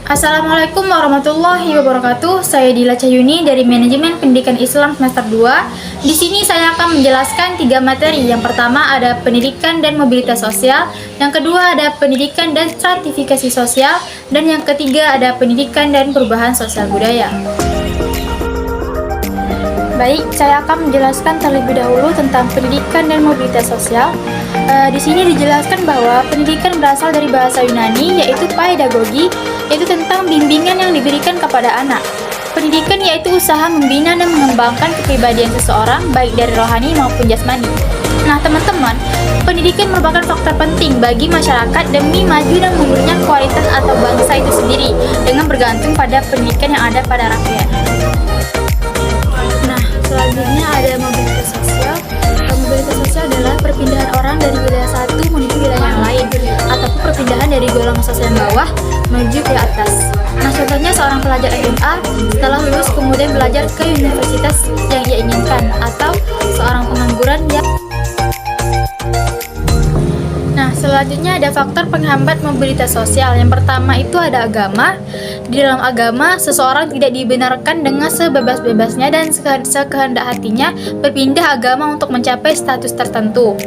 Assalamualaikum warahmatullahi wabarakatuh. Saya Dila Cahyuni dari Manajemen Pendidikan Islam semester 2. Di sini saya akan menjelaskan 3 materi. Yang pertama ada pendidikan dan mobilitas sosial, yang kedua ada pendidikan dan stratifikasi sosial, dan yang ketiga ada pendidikan dan perubahan sosial budaya. Baik, saya akan menjelaskan terlebih dahulu tentang pendidikan dan mobilitas sosial. Di sini dijelaskan bahwa pendidikan berasal dari bahasa Yunani, yaitu pedagogi, yaitu tentang bimbingan yang diberikan kepada anak. Pendidikan yaitu usaha membina dan mengembangkan kepribadian seseorang, baik dari rohani maupun jasmani. Nah teman-teman, pendidikan merupakan faktor penting bagi masyarakat demi maju dan mundurnya kualitas atau bangsa itu sendiri, dengan bergantung pada pendidikan yang ada pada rakyat. Nah, selanjutnya ada mobilitas sosial. Mobilitas sosial adalah perpindahan orang dari wilayah satu menuju wilayah yang lain, ataupun perpindahan dari golongan sosial bawah menuju ke atas. Nah, contohnya seorang pelajar SMA setelah lulus kemudian belajar ke universitas yang ia inginkan, atau seorang pengangguran yang selanjutnya ada faktor penghambat mobilitas sosial. Yang pertama itu ada agama. Di dalam agama, seseorang tidak dibenarkan dengan sebebas-bebasnya dan sekehendak hatinya berpindah agama untuk mencapai status tertentu.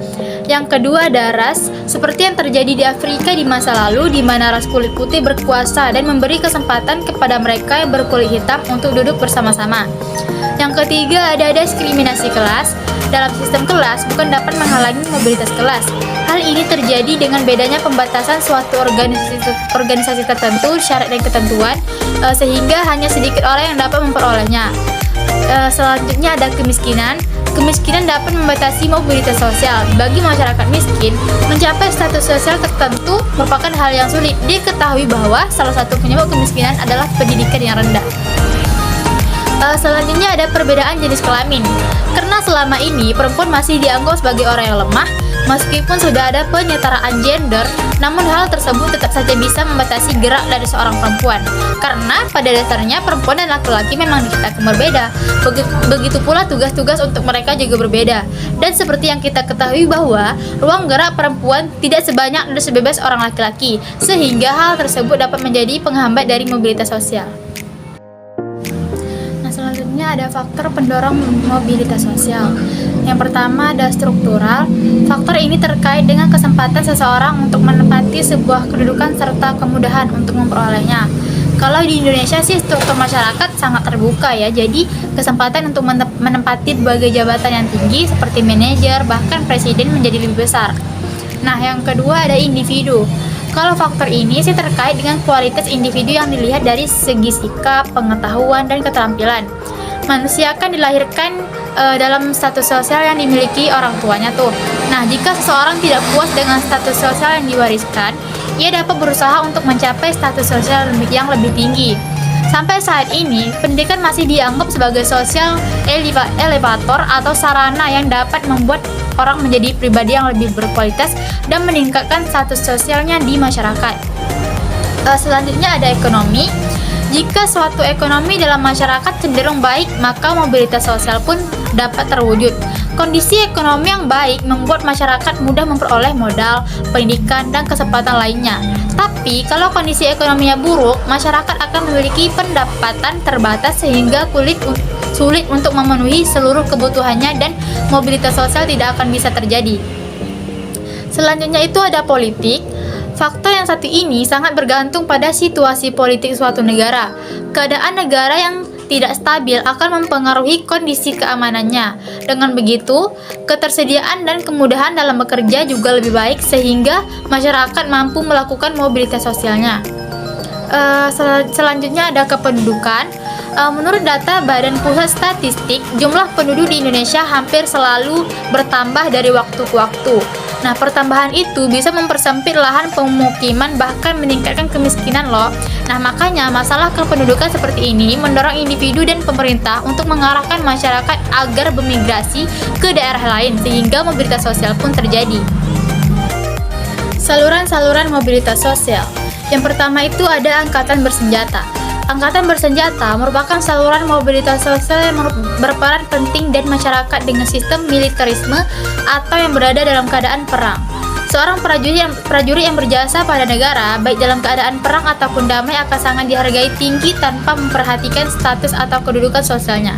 Yang kedua ada ras, seperti yang terjadi di Afrika di masa lalu, di mana ras kulit putih berkuasa dan memberi kesempatan kepada mereka yang berkulit hitam untuk duduk bersama-sama. Yang ketiga ada diskriminasi kelas. Dalam sistem kelas bukan dapat menghalangi mobilitas kelas. Hal ini terjadi dengan bedanya pembatasan suatu organisasi tertentu, syarat dan ketentuan, sehingga hanya sedikit orang yang dapat memperolehnya. Selanjutnya ada kemiskinan. Kemiskinan dapat membatasi mobilitas sosial. Bagi masyarakat miskin, mencapai status sosial tertentu merupakan hal yang sulit. Diketahui bahwa salah satu penyebab kemiskinan adalah pendidikan yang rendah. Selanjutnya ada perbedaan jenis kelamin. Karena selama ini perempuan masih dianggap sebagai orang yang lemah, meskipun sudah ada penyetaraan gender, namun hal tersebut tetap saja bisa membatasi gerak dari seorang perempuan. Karena pada dasarnya perempuan dan laki-laki memang diciptakan berbeda. Begitu pula tugas-tugas untuk mereka juga berbeda. Dan seperti yang kita ketahui bahwa ruang gerak perempuan tidak sebanyak dan sebebas orang laki-laki, sehingga hal tersebut dapat menjadi penghambat dari mobilitas sosial. Selanjutnya ada faktor pendorong mobilitas sosial. Yang pertama ada struktural. Faktor ini terkait dengan kesempatan seseorang untuk menempati sebuah kedudukan serta kemudahan untuk memperolehnya. Kalau di Indonesia sih struktur masyarakat sangat terbuka ya, jadi kesempatan untuk menempati berbagai jabatan yang tinggi seperti manajer bahkan presiden menjadi lebih besar. Nah yang kedua ada individu. Kalau faktor ini sih terkait dengan kualitas individu yang dilihat dari segi sikap, pengetahuan, dan keterampilan. Manusia akan dilahirkan dalam status sosial yang dimiliki orang tuanya tuh. Nah, jika seseorang tidak puas dengan status sosial yang diwariskan, ia dapat berusaha untuk mencapai status sosial yang lebih tinggi. Sampai saat ini, pendidikan masih dianggap sebagai sosial elevator atau sarana yang dapat membuat orang menjadi pribadi yang lebih berkualitas dan meningkatkan status sosialnya di masyarakat. Selanjutnya ada ekonomi. Jika suatu ekonomi dalam masyarakat cenderung baik, maka mobilitas sosial pun dapat terwujud. Kondisi ekonomi yang baik membuat masyarakat mudah memperoleh modal, pendidikan, dan kesempatan lainnya. Tapi, kalau kondisi ekonominya buruk, masyarakat akan memiliki pendapatan terbatas sehingga sulit untuk memenuhi seluruh kebutuhannya dan mobilitas sosial tidak akan bisa terjadi. Selanjutnya itu ada politik. Faktor yang satu ini sangat bergantung pada situasi politik suatu negara. Keadaan negara yang tidak stabil akan mempengaruhi kondisi keamanannya. Dengan begitu, ketersediaan dan kemudahan dalam bekerja juga lebih baik sehingga masyarakat mampu melakukan mobilitas sosialnya. Selanjutnya ada kependudukan. Menurut data Badan Pusat Statistik, jumlah penduduk di Indonesia hampir selalu bertambah dari waktu ke waktu. Nah, pertambahan itu bisa mempersempit lahan pemukiman bahkan meningkatkan kemiskinan loh. Nah, makanya masalah kependudukan seperti ini mendorong individu dan pemerintah untuk mengarahkan masyarakat agar bermigrasi ke daerah lain sehingga mobilitas sosial pun terjadi. Saluran-saluran mobilitas sosial. Yang pertama itu ada angkatan bersenjata. Angkatan bersenjata merupakan saluran mobilitas sosial yang berperan penting dan masyarakat dengan sistem militerisme atau yang berada dalam keadaan perang. Seorang prajurit yang berjasa pada negara, baik dalam keadaan perang ataupun damai, akan sangat dihargai tinggi tanpa memperhatikan status atau kedudukan sosialnya.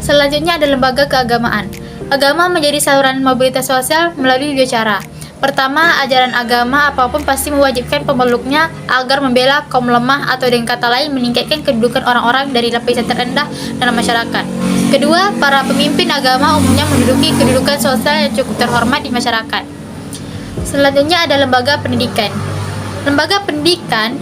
Selanjutnya ada lembaga keagamaan. Agama menjadi saluran mobilitas sosial melalui dua cara. Pertama, ajaran agama apapun pasti mewajibkan pemeluknya agar membela kaum lemah atau dengan kata lain meningkatkan kedudukan orang-orang dari lapisan terendah dalam masyarakat. Kedua, para pemimpin agama umumnya menduduki kedudukan sosial yang cukup terhormat di masyarakat. Selanjutnya ada lembaga pendidikan. Lembaga pendidikan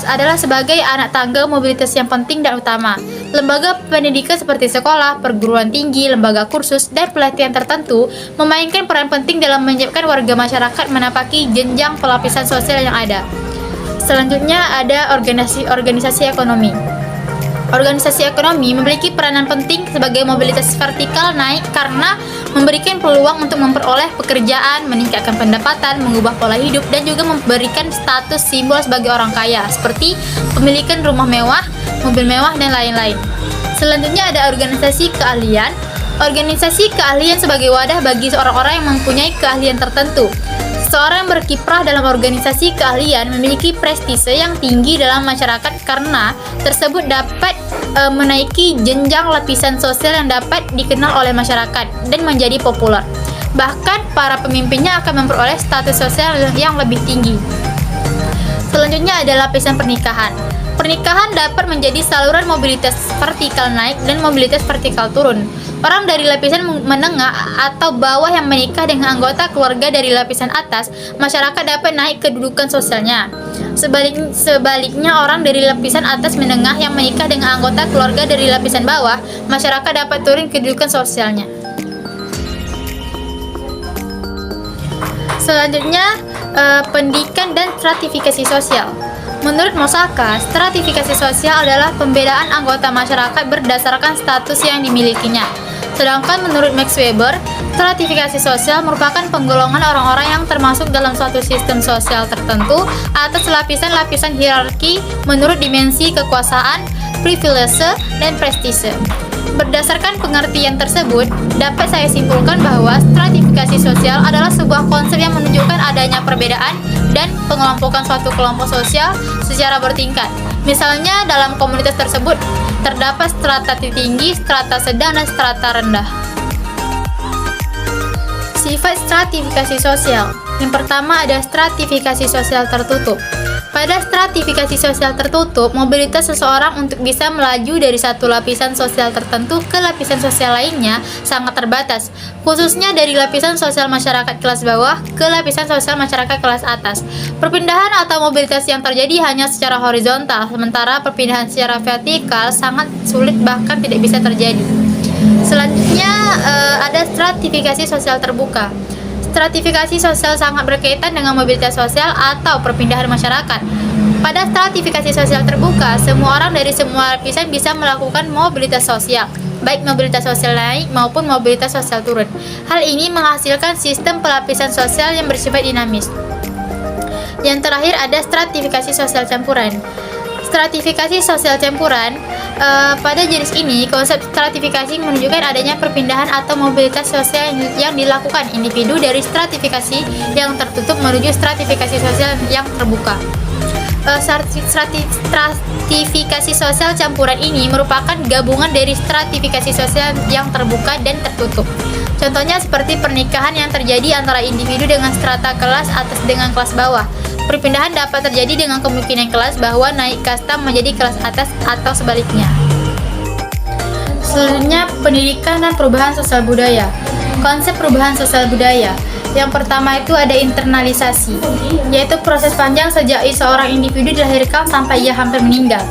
adalah sebagai anak tangga mobilitas yang penting dan utama. Lembaga pendidikan seperti sekolah, perguruan tinggi, lembaga kursus, dan pelatihan tertentu memainkan peran penting dalam menyiapkan warga masyarakat menapaki jenjang pelapisan sosial yang ada. Selanjutnya ada organisasi ekonomi. Organisasi ekonomi memiliki peranan penting sebagai mobilitas vertikal naik karena memberikan peluang untuk memperoleh pekerjaan, meningkatkan pendapatan, mengubah pola hidup, dan juga memberikan status simbol sebagai orang kaya, seperti pemilikan rumah mewah, mobil mewah, dan lain-lain. Selanjutnya ada organisasi keahlian. Organisasi keahlian sebagai wadah bagi orang-orang yang mempunyai keahlian tertentu. Seorang yang berkiprah dalam organisasi keahlian memiliki prestise yang tinggi dalam masyarakat karena tersebut dapat menaiki jenjang lapisan sosial yang dapat dikenal oleh masyarakat dan menjadi populer. Bahkan para pemimpinnya akan memperoleh status sosial yang lebih tinggi. Selanjutnya ada lapisan pernikahan. Pernikahan dapat menjadi saluran mobilitas vertikal naik dan mobilitas vertikal turun. Orang dari lapisan menengah atau bawah yang menikah dengan anggota keluarga dari lapisan atas, masyarakat dapat naik kedudukan sosialnya. Sebaliknya, orang dari lapisan atas menengah yang menikah dengan anggota keluarga dari lapisan bawah, masyarakat dapat turun kedudukan sosialnya. Selanjutnya, pendidikan dan stratifikasi sosial. Menurut Mosaka, stratifikasi sosial adalah pembedaan anggota masyarakat berdasarkan status yang dimilikinya. Sedangkan menurut Max Weber, stratifikasi sosial merupakan penggolongan orang-orang yang termasuk dalam suatu sistem sosial tertentu atas lapisan-lapisan hierarki menurut dimensi kekuasaan, privilege, dan prestise. Berdasarkan pengertian tersebut, dapat saya simpulkan bahwa stratifikasi sosial adalah sebuah konsep yang menunjukkan adanya perbedaan dan pengelompokan suatu kelompok sosial secara bertingkat. Misalnya, dalam komunitas tersebut terdapat strata tinggi, strata sedang, dan strata rendah. Sifat stratifikasi sosial. Yang pertama ada stratifikasi sosial tertutup. Pada stratifikasi sosial tertutup, mobilitas seseorang untuk bisa melaju dari satu lapisan sosial tertentu ke lapisan sosial lainnya sangat terbatas, khususnya dari lapisan sosial masyarakat kelas bawah ke lapisan sosial masyarakat kelas atas. Perpindahan atau mobilitas yang terjadi hanya secara horizontal, sementara perpindahan secara vertikal sangat sulit bahkan tidak bisa terjadi. Selanjutnya ada stratifikasi sosial terbuka. Stratifikasi sosial sangat berkaitan dengan mobilitas sosial atau perpindahan masyarakat. Pada stratifikasi sosial terbuka, semua orang dari semua lapisan bisa melakukan mobilitas sosial, baik mobilitas sosial naik maupun mobilitas sosial turun. Hal ini menghasilkan sistem pelapisan sosial yang bersifat dinamis. Yang terakhir ada stratifikasi sosial campuran. Stratifikasi sosial campuran, pada jenis ini konsep stratifikasi menunjukkan adanya perpindahan atau mobilitas sosial yang dilakukan individu dari stratifikasi yang tertutup menuju stratifikasi sosial yang terbuka. Stratifikasi sosial campuran ini merupakan gabungan dari stratifikasi sosial yang terbuka dan tertutup. Contohnya seperti pernikahan yang terjadi antara individu dengan strata kelas atas dengan kelas bawah. Perpindahan dapat terjadi dengan kemungkinan kelas bawah naik kasta menjadi kelas atas atau sebaliknya. Selanjutnya, pendidikan dan perubahan sosial budaya. Konsep perubahan sosial budaya. Yang pertama itu ada internalisasi, yaitu proses panjang sejak seorang individu dilahirkan sampai ia hampir meninggal.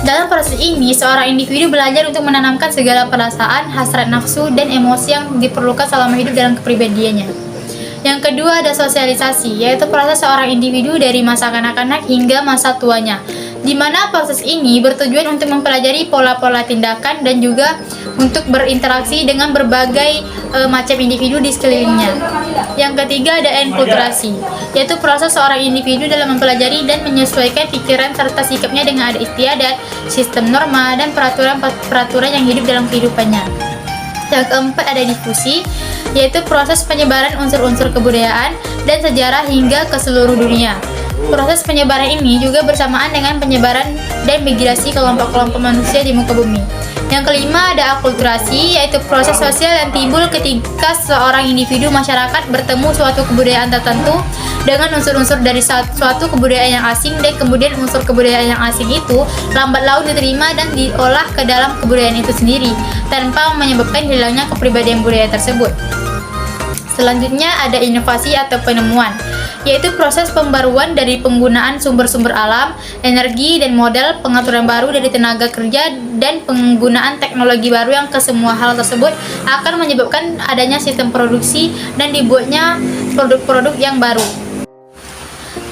Dalam proses ini, seorang individu belajar untuk menanamkan segala perasaan, hasrat nafsu, dan emosi yang diperlukan selama hidup dalam kepribadiannya. Yang kedua ada sosialisasi, yaitu proses seorang individu dari masa kanak-kanak hingga masa tuanya, di mana proses ini bertujuan untuk mempelajari pola-pola tindakan dan juga untuk berinteraksi dengan berbagai macam individu di sekelilingnya. Yang ketiga ada enkulturasi, yaitu proses seorang individu dalam mempelajari dan menyesuaikan pikiran serta sikapnya dengan adat istiadat, sistem norma, dan peraturan-peraturan yang hidup dalam kehidupannya. Yang keempat ada difusi, yaitu proses penyebaran unsur-unsur kebudayaan dan sejarah hingga ke seluruh dunia. Proses penyebaran ini juga bersamaan dengan penyebaran dan migrasi kelompok-kelompok manusia di muka bumi. Yang kelima ada akulturasi, yaitu proses sosial yang timbul ketika seorang individu masyarakat bertemu suatu kebudayaan tertentu dengan unsur-unsur dari suatu kebudayaan yang asing, dan kemudian unsur kebudayaan yang asing itu lambat laun diterima dan diolah ke dalam kebudayaan itu sendiri tanpa menyebabkan hilangnya kepribadian budaya tersebut. Selanjutnya ada inovasi atau penemuan, yaitu proses pembaruan dari penggunaan sumber-sumber alam, energi, dan model pengaturan baru dari tenaga kerja dan penggunaan teknologi baru yang kesemua hal tersebut akan menyebabkan adanya sistem produksi dan dibuatnya produk-produk yang baru.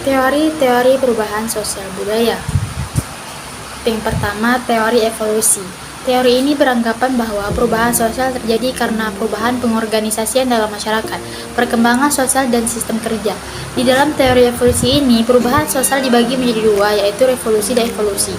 Teori-teori perubahan sosial budaya. Yang pertama, teori evolusi. Teori ini beranggapan bahwa perubahan sosial terjadi karena perubahan pengorganisasian dalam masyarakat, perkembangan sosial, dan sistem kerja. Di dalam teori evolusi ini, perubahan sosial dibagi menjadi dua, yaitu revolusi dan evolusi.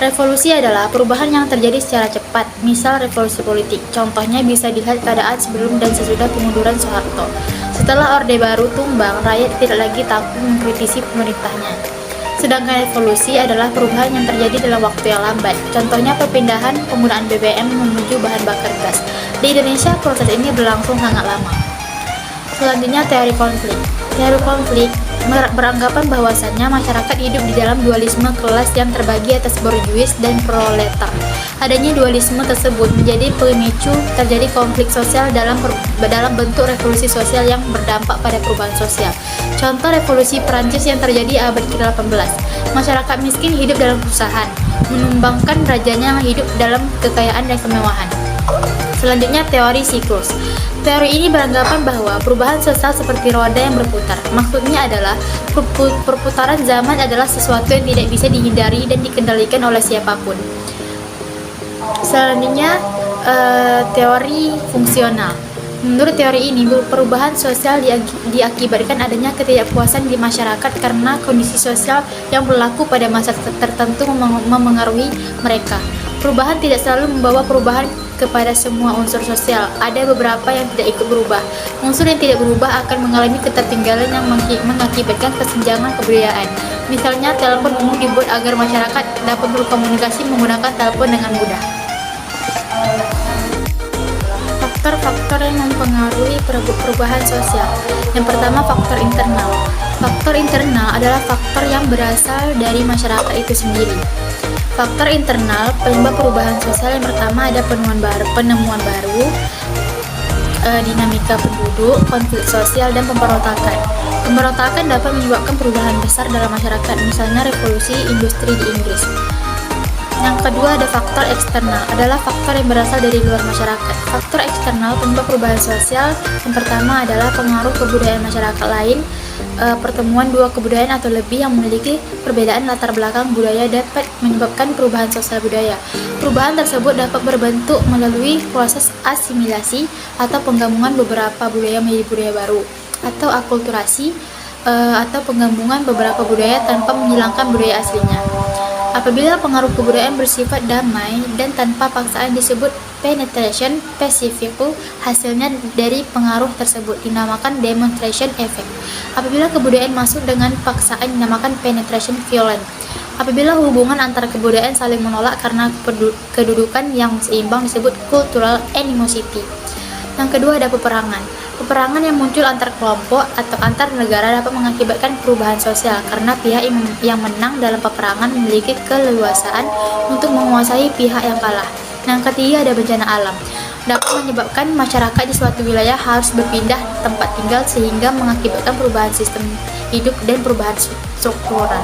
Revolusi adalah perubahan yang terjadi secara cepat, misal revolusi politik. Contohnya bisa dilihat keadaan sebelum dan sesudah pengunduran Soeharto. Setelah Orde Baru tumbang, rakyat tidak lagi takut mengkritisi pemerintahnya. Sedangkan evolusi adalah perubahan yang terjadi dalam waktu yang lambat. Contohnya perpindahan penggunaan BBM menuju bahan bakar gas. Di Indonesia, proses ini berlangsung sangat lama. Selanjutnya, teori konflik. Teori konflik beranggapan bahwasannya masyarakat hidup di dalam dualisme kelas yang terbagi atas borjuis dan proletar. Adanya dualisme tersebut menjadi pemicu terjadi konflik sosial dalam bentuk revolusi sosial yang berdampak pada perubahan sosial. Contoh revolusi Perancis yang terjadi abad ke-18. Masyarakat miskin hidup dalam kesusahan, menumbangkan rajanya yang hidup dalam kekayaan dan kemewahan. Selanjutnya, teori siklus. Teori ini beranggapan bahwa perubahan sosial seperti roda yang berputar. Maksudnya adalah perputaran zaman adalah sesuatu yang tidak bisa dihindari dan dikendalikan oleh siapapun. Selanjutnya, teori fungsional. Menurut teori ini, perubahan sosial diakibatkan adanya ketidakpuasan di masyarakat karena kondisi sosial yang berlaku pada masa tertentu memengaruhi mereka. Perubahan tidak selalu membawa perubahan kepada semua unsur sosial. Ada beberapa yang tidak ikut berubah. Unsur yang tidak berubah akan mengalami ketertinggalan yang mengakibatkan kesenjangan kebudayaan. Misalnya, telepon umum dibuat agar masyarakat dapat berkomunikasi menggunakan telepon dengan mudah. Faktor-faktor yang mempengaruhi perubahan sosial. Yang pertama, faktor internal. Faktor internal adalah faktor yang berasal dari masyarakat itu sendiri. Faktor internal penyebab perubahan sosial yang pertama ada penemuan baru, dinamika penduduk, konflik sosial, dan pemberontakan. Pemberontakan dapat menyebabkan perubahan besar dalam masyarakat, misalnya revolusi industri di Inggris. Yang kedua ada faktor eksternal, adalah faktor yang berasal dari luar masyarakat. Faktor eksternal penyebab perubahan sosial yang pertama adalah pengaruh kebudayaan masyarakat lain. Pertemuan dua kebudayaan atau lebih yang memiliki perbedaan latar belakang budaya dapat menyebabkan perubahan sosial budaya. Perubahan tersebut dapat berbentuk melalui proses asimilasi atau penggabungan beberapa budaya menjadi budaya baru, atau akulturasi atau penggabungan beberapa budaya tanpa menghilangkan budaya aslinya. Apabila pengaruh kebudayaan bersifat damai dan tanpa paksaan disebut penetration pacific, hasilnya dari pengaruh tersebut dinamakan demonstration effect. Apabila kebudayaan masuk dengan paksaan dinamakan penetration violent. Apabila hubungan antara kebudayaan saling menolak karena kedudukan yang seimbang disebut cultural animosity. Yang kedua ada peperangan. Peperangan yang muncul antar kelompok atau antar negara dapat mengakibatkan perubahan sosial karena pihak yang menang dalam peperangan memiliki keleluasaan untuk menguasai pihak yang kalah. Yang ketiga ada bencana alam. Dapat menyebabkan masyarakat di suatu wilayah harus berpindah tempat tinggal sehingga mengakibatkan perubahan sistem hidup dan perubahan struktural.